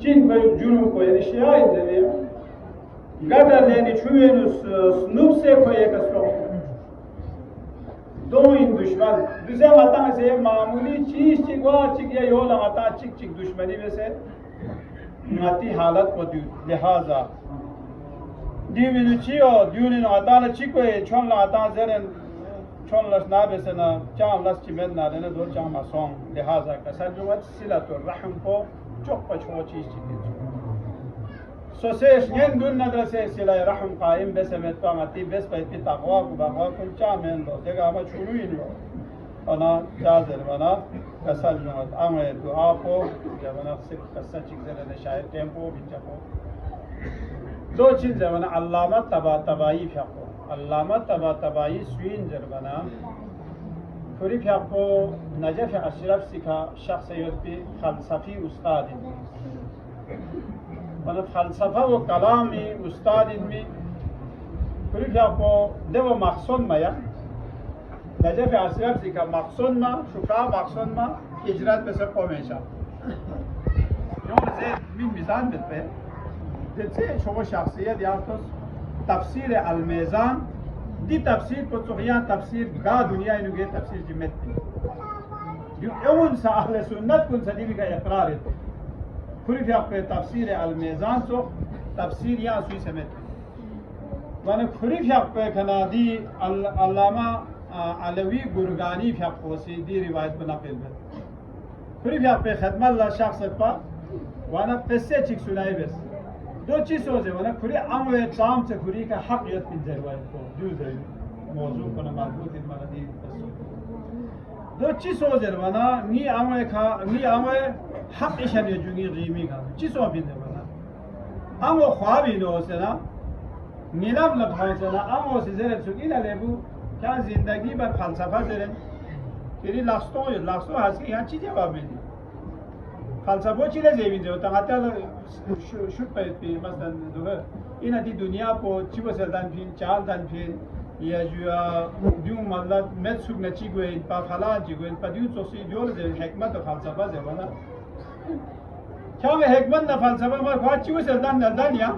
चिन पर जुनू को यानी शिया इंद्रिय गटर लेने शुवे नु स्नूप से को एक स्लो दो इन दुश्मन दूसरे माता से मामूली चीज चिकवा चिक या यो लगाता चिक चिक दुश्मनी में से नाती हालत को लिहाजा दिविनुचियो दिउनिन अताला चिको छोन अता जरन छोन लस ना बेसना चाम लस चिमेन ना ने दो चाम सोंग लिहाजा कसर जुवत सिलतुर रहम को चोक पछो चीज चिके सोसेश yen dun nadrese sila rahim qaim besemet pamati bes paiti taqwa ku bagwa kun chamen lo dega ma churu ino ana jazer mana कसर जुमत आमे दुआ को जवना सिर्फ कसर चिकजर ने शायद टेम्पो बिचको दो चीज जवना अल्लामा तबाई फको अल्लामा तबाई स्वीन जरबना पूरी फको नजफ अशरफ सिखा शख्सियत पे फलसफी उस्ताद मतलब फलसफा व कलाम में उस्ताद में पूरी फको देव मकसूद मया नजफ अशरफ सिखा मकसूद मा शुक्रा मकसूद मा हिजरत पे सब हमेशा यूं से min mizan bitbe detse şoğu şahsiyet yahtus tafsir al-mizan di tafsir ko tuğyan tafsir ga dünya inuge tafsir cimmetti yun sa ahle sünnet kun sadibi ka iqrar et kuri fi aqbe tafsir al-mizan so tafsir ya sui semetti wana kuri fi aqbe kanadi allama Alvi گرگانی فیق پوسی دی روایت بنا پیلبت پوری فیق پی خدمت لا شخص پا وانا قصه check سنائی بس دو چیز سوزه وانا پوری اموی تام سے پوری کا حق یت من روایت کو جو زی موضوع کنا مربوط مانا دی دو چیز سوزه وانا نی اموی حق ایشان یجونی غیمی کا چیز سو بینده وانا امو خوابی نو سنا نیلم لبخان سنا امو سیزرت سکیل لیبو क्या जिंदगी भर फलसफा से तेरी लास्तों हंस के यहाँ चीज़ें वाबिली फलसफो चीज़ें जेबी जो तंगाते शुट पे मसलन जो है इन अति दुनिया को चिबो सेल्दान फिन चाल दान फिन या जो दिउ मतलब में सुख नची गए इन पर फला जी गए इन पर दिउ सोची जो ले हिकमत और फलसफा से बना क्या में हिकमत ना फलसफा में क्या चिबो सेल्दान नज़र या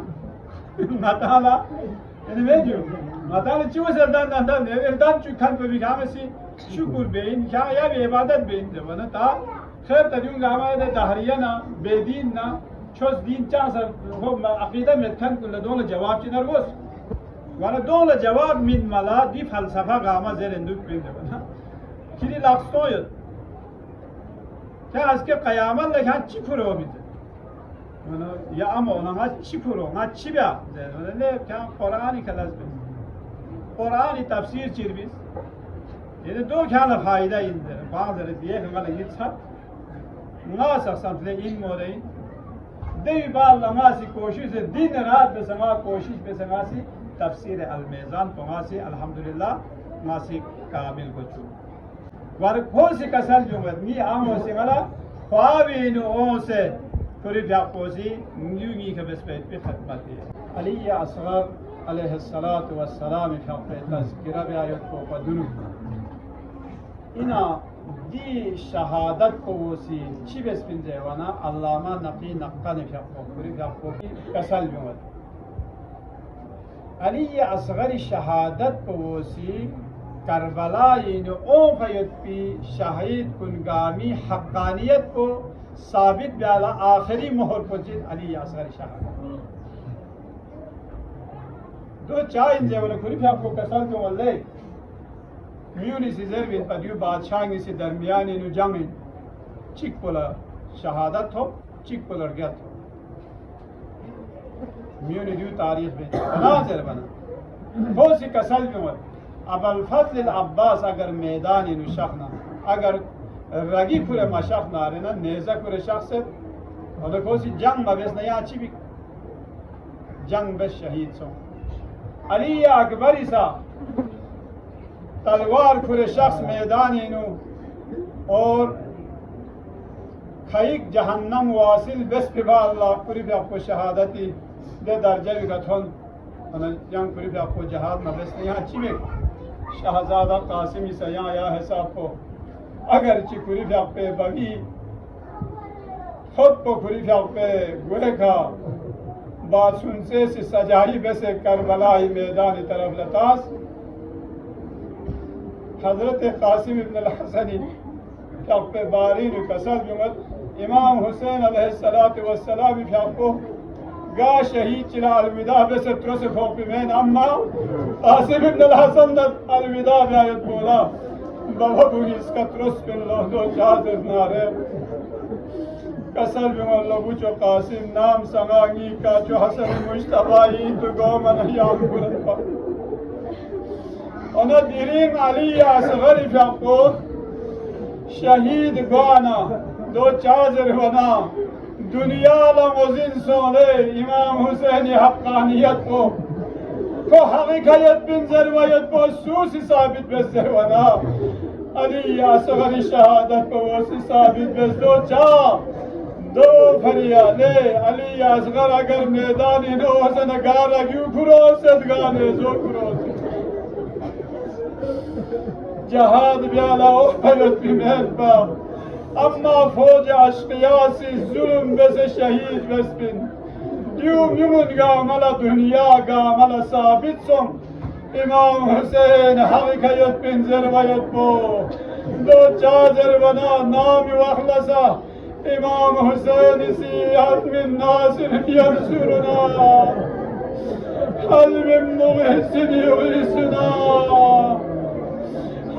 नाताला ini medio matale chiwo serdan dan erdan chukhan ko bigamasi shukur bein kya ya ibadat bein jabana ta khair tadun gama da dahriyana bedin na chos din chasar ho aqida metkan kulla dol jawab chinar gos wala dol jawab min mala di falsafa gama zerenduk bein jabana kiri laqstoy kya aske qiyamat la kya chifuro bid या अमो ना चिपुरो ना चिब्या ने क्या कुरानी कलस बे कुरानी तफसीर चिरबिस ये दो क्या ना फायदा इंदर बाज रे दिए कमल हिस्सा ना ससले इन मोरे दे बाल नमाज़ी कोशिश दिन रात पे समा कोशिश पे समासी तफसीर अल-मीज़ान पमासी अल्हम्दुलिल्लाह मासी काबिल बचू वर खोसी कसल जुमत नी आमो से वाला ख्वाबिन ओ से पूरी व्यापोजी न्यूगी के बेस्पेट पे खिदमत है अली असगर अलैहिस्सलात वस्सलाम पे तज़किरा बे आयत को पदुनु इना दी शहादत को वसी ची बेस्पिन जेवाना अल्लामा नकी नक्का ने व्यापो पूरी व्यापो कसल जुमत علی اصغر شهادت بوسی کربلا اینو اون فیت پی شهید کنگامی حقانیت کو ثابت بیالا آخری مهر پچید علی اصغر شهادت دو چاین زیوله کنی پی آپ کو کسال تو والله میونی سی زروین پدیو بادشاهی سی درمیانی نو جنگین چیک بولا شهادت ہو چیک بولا رگیت ہو میونی دیو تاریخ بین بنا زر بنا خوصی کسل بیمت اب الفضل العباس اگر میدانی نو شخنا اگر رگی کره ما شخنا رنا نیزه کره شخص اونا خوصی جنگ ما بیس نیا چی بی جنگ بس شهید سو علی اکبری سا تلوار کره شخص میدانی نو اور خیق جہنم واصل بس پی با اللہ کری پی آپ کو شہادتی دے درجہ بھی گتھون جنگ کری پی آپ کو جہاد میں بس یہاں چی میں شہزادہ قاسمی سے یہاں یا حساب کو اگر چی کری پی آپ پہ بگی خود کو کری پی آپ پہ گوئے کا بات سنسے سے سجائی بسے کربلائی میدان طرف لتاس حضرت قاسم ابن الحسنی کہ آپ پہ بارین کسل جمت امام حسین علیہ السلام بھی آپ کو گا شہید چلا الوداع بسے ترس فوق بمین اما قاسم ابن الحسن الوداع بیایت بولا بابا بوگی اس کا ترس بن لو دو چاہت نارے کسل بمن لبو چو قاسم نام سنگانی کا چو حسن مجتبائی تو گو من یام بلد پا اونا دیرین علی اصغر فی آپ کو شہید گوانا دو چازر ہونا دنیا لموزین سونے امام حسین حقانیت کو حقیقیت بن ذرویت کو سوسی ثابت بس ذرونا علی اصغر شہادت کو وسی ثابت بس دو چا دو فریالے علی اصغر اگر میدانی نو حسن گارا کیوں کرو صدگانے زو کرو جهاد بیالا احبت بیمین با اما فوج اشقیاسی ظلم بس شهید بس بین دیوم یمون گاملا دنیا گاملا ثابت سم امام حسین حقیقیت بین ذرویت بو دو چازر بنا نام واخلصا امام حسین سیحت من ناصر ینصرنا حل من مغحسن یغیسنا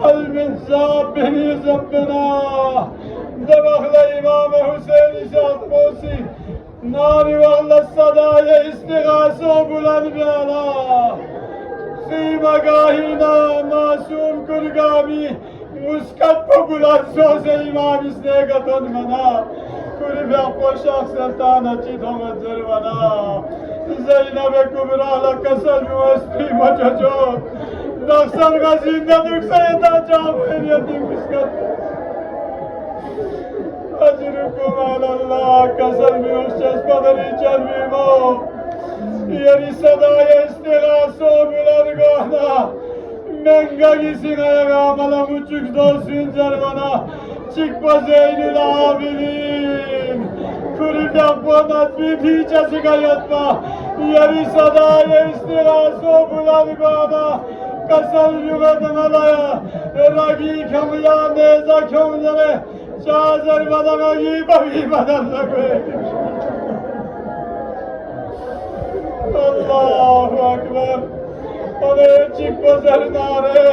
حل من ذاب بنی زبنا دبخل امام حسین شاہد موسی نامی والا صدای استغاثو بلند بیالا خیم گاہینا معصوم کرگامی مسکت پا بلند سوز امام اسنگتن منا کلی بیا خوشاک سلطانا چیت همت زروانا زینب کبرا لکسل موستی مچچو نقصان غزینده دکسایتا جامعین یتیم مسکت اجرکم علی اللہ کسل میوشش پدری چلوی مو یری صدای استغاثو بلندگانا منگاگی سینای غاملا مچک دوسین جروانا چک با زین العابدین کلی دقونت بی پیچه سگایت با یری صدای استغاثو بلندگانا کسل یوگدن علایا راگی کمیا نیزا کم جنے چازر بدن آگی بگی بدن لگوے اللہ اکبر انہیں چک بزر نارے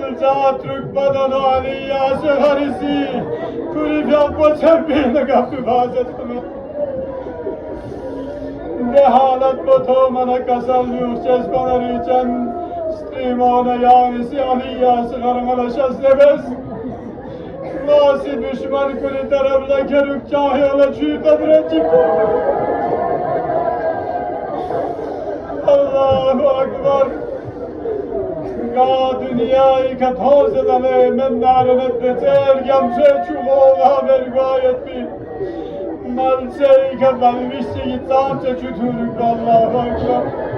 الجات رک بدن علی اصغر سی کلی بیان کو چنبی نگا ببازت میں دے حالت کو تو من کسل یوشش بنری چند ستریمان یعنی سی علی اصغر ملشست بس ناسی دشمن کلی طرف لکرک چاہی علا چوی قدر چکو اللہ اکبر گا دنیای که تاز دله من نارنت بتر گمشه چوغوغا برگایت بی ملچه ای که بلویشتی گیتام چه چطورک اللہ اکبر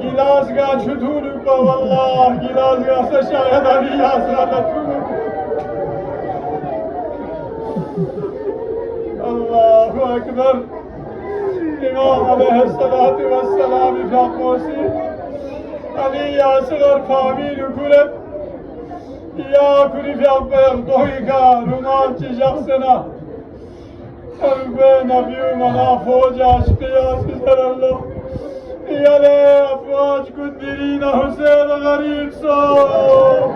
گلاس گا چطورک با والله گلاس گا سشاید علی اصغر اللہ اکبر İmam Aleyhisselatü Vesselam ifakmosi Ali Yasıgar Famil Kuret Ya Kulif Yapmayın Doyga Rumal Çicaksına Tevbe Nebiyum Ana Foca Aşkıya Sizler Allah Yale Afvaç Kundirina Hüseyin Garip Soğuk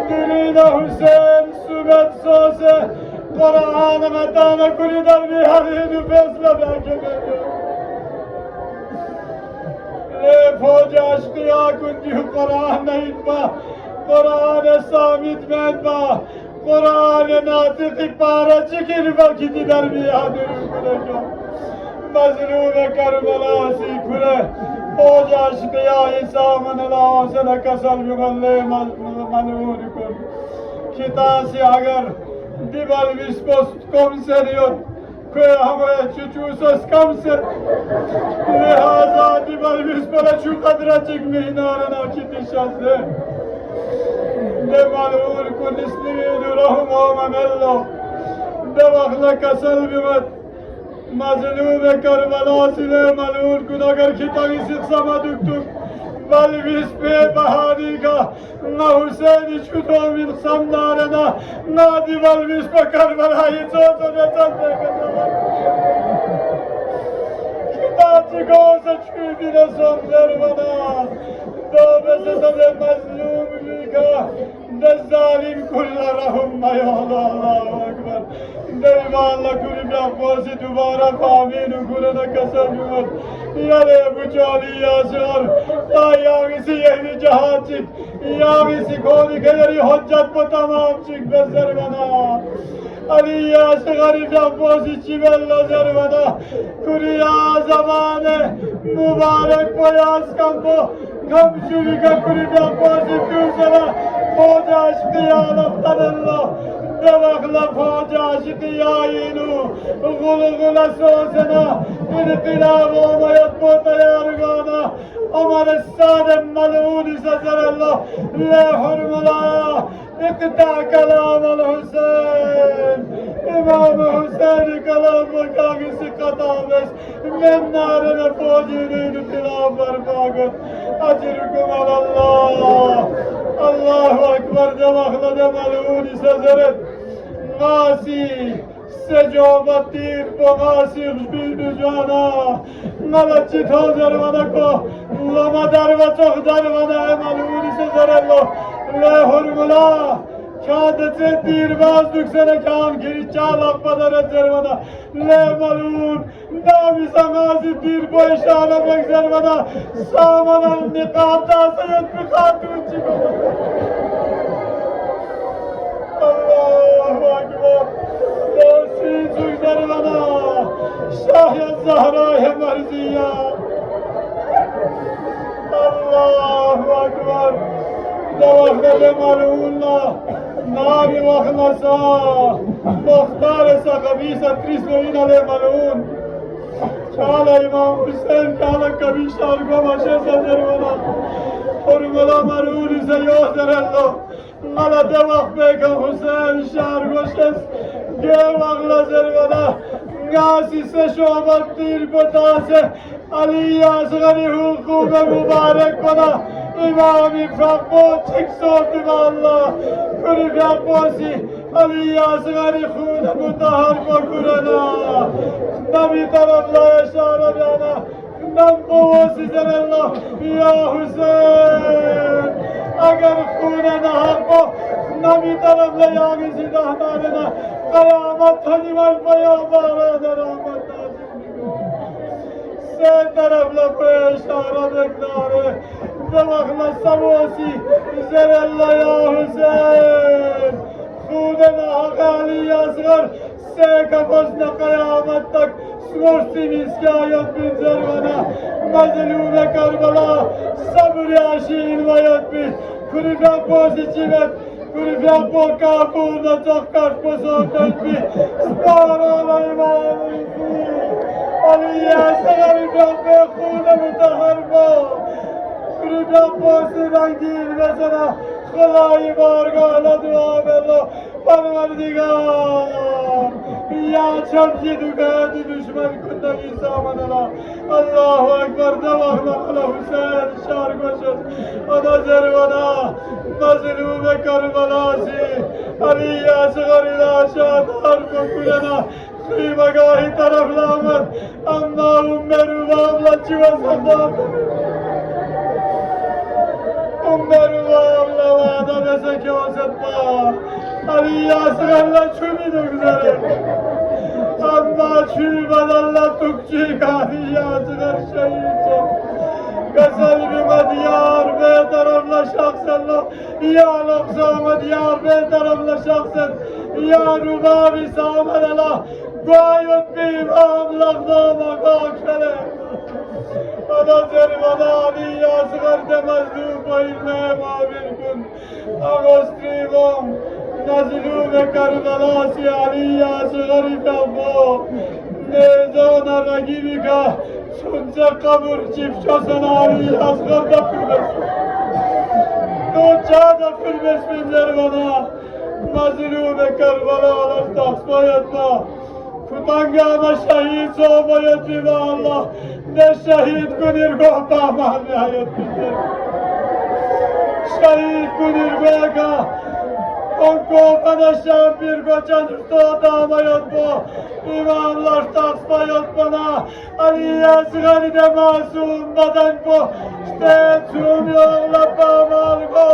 Dirina Hüseyin Sübet Sose Kur'an-ı Metane Kulidar Biharînü Fesle Bekemedi Le Foca Aşkıya Kundi Kur'an-ı İtba Kur'an-ı Samit Medba Kur'an-ı Natik İkbara Çıkir Vakiti Der Biharînü Kulidar Mazlûm-e Kerbelâ-si Kure Foca Aşkıya İsâmın-ı Lâsene Kasal Mügalle Manûr Kun Kitâsi Agar Dival Vispos Komiseriyon Köy Hamaya Çuçusas Kamser Lihaza Dival Vispora Şu kadra çıkmayın arana kiti şazle Demal Uğur Kulisliğini Rahum Ağmamello Devakla Kasal Bimet Mazlûm-e Kerbelâ-sile Malûr Kunagar Kitabı Sıksama Düktuk Val Vispe Bahariga Na Hüseyin Çutovin Samdarena Na Dival Vispe Kerbelâ'yı Çoğuz'a Çantaya Kazanlar Kitapçık olsa çüğüdüne sonlar bana Dövbese de mazlum vika De zalim kullarahum mayolu Allahu Ekber Deyvallah kulüp yapması duvara faminu kurana kasanıyor Yale bu cali yazar Ta yağısı yehli cahatçık Yağısı koni kaderi hoccat bu tamam çık bezer bana Ali yası garip yapması çivella zervada Kuriya zamanı mübarek boyaz kampo Kamşurika kulüp yapması tüzene Koca aşkı yağlaftanıllah Devakla Foca aşkı yayinu Gulu sosena İnqilab olmayat botayargana Amar essadem malûni sezerallah La hurmula İqta kalam al-Hüseyin İmam-ı Hüseyin kalamı kagisi katabes Mennarene Focinin İnqilab verfakat Acirkum alallah Allahu Ekber devakla de malûni sezeret Gasi Secobatir Boğasir Bildi Cana Malaçit Hazarvana Ko Lama Darva Çok Darvana Emalûni Sezerello Le Hurmula Kâdete Dirbaz Düksene Kâm Kiri Çağlak Padara Zervana Le Malûn Nâmisa Gazi Dirbo Eşâna Bek Zervana Sâmanan Nikâta Sayet Bikâtûn Çıkana Allahu Ekber Yasin Zügder bana Şahyat Zahra-i Merziya Allahu Ekber Devakle malûllah Nâbi vakhlasa Muhtar-esa kabisa Trislovina le malûn Kâla İmam Hüseyin Kâla kabişar Gomaşe sezervana Hurmula marûl ise yohderello Mala devak beka Hüseyin şar goşes Gevakla zervana Gasi se şobat dir potase Ali yazgari hukube mübarek bana İmam-ı Fakbo çık soğudu Allah Kulüp yapması Ali yazgari hude mutahar kurana Nabi tarafla yaşar abiyana Nambo sizden Allah Ya Hüseyin Agar khune nahako Nabi tarafla yağısı dahtarına Kıyamet hanival peyambara deramet nazim Sen tarafla peşara bekleri Devakla savosi Zerella ya Hüseyin Khude nahak Ali yazgar Se kafasına kıyamet tak Svorsi miskayet bin zervana Mazlûm-e Kerbela Sabr-ı aşîn vayet bin Kulüp yapması çivet Kulüp yapma kapurda çok karşıma tezbih Spara imamı Aliye segarip yapma Khude müteharba Kulüp yapmasından girmesine Kılayı bargâla dua bella Parvardigar या शमसी दुगैदी दुश्मन कुंदगी सामन अल्लाह अकबर दवाखला हुसैन शार गोशत अदा जरवना मजलूम Karbala से अली असगर इला शादार को कुलना खीमगाही तरफ लामत अम्मा उम्मे रुबाब लच्चुआ सदात उम्मे रुबाब लवादा बसे क्यों सत्ता अली असगर लच्छुमी दुगजरे अम्मा छुई बदल्ला तुकची गाही असगर शहीद से कसल मदियार बेतरम लशख्स या लफ्ज़ यार बेतरम लशख्स या रुबाबी सामन अला गायत बीमाम लग्दाम काक्षले अदा जरवदानी Asghar de mazlum bayılme mavir kun Agostrimom nazlum karbalasi Ali asgari tabbo nezona ragibika sunca kabur çiftçasına Ali asgar da pürbeş Noça da pürbeş binler bana mazlum karbalalar tasmayatma Kutangama şehit sohbayet bime Allah ne şehit günür gohtamah nihayet bitir şehit günür gohka onko bana şampir goçan ustadamayot bu imamlar tasmayot bana Ali yazgari de masum badan bu stetsun yolla pamal bu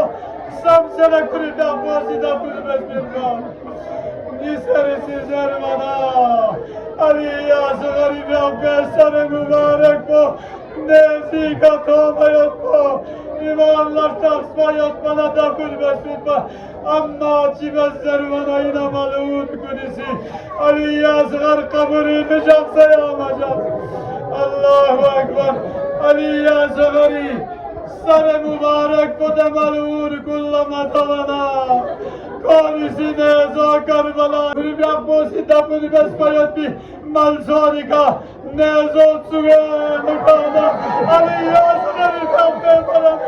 samsele kurida bozida pürbeş binme Nisarisiz ermana Ali yazgari ve besare mübarek bu Nevzika tomayot bu İmamlar tasmayot bana da kulbeş bitme Amma çibez zervana inamalud kudisi Ali yazgar kaburini jaksayamacak Allahu Ekber Ali yazgari Sare mübarek bu demalur kullama tavana Konisi neza karbala Rübyak bosi tapını bespayot bi Malzorika Nezo suge nukana Ali yazgari kapte bana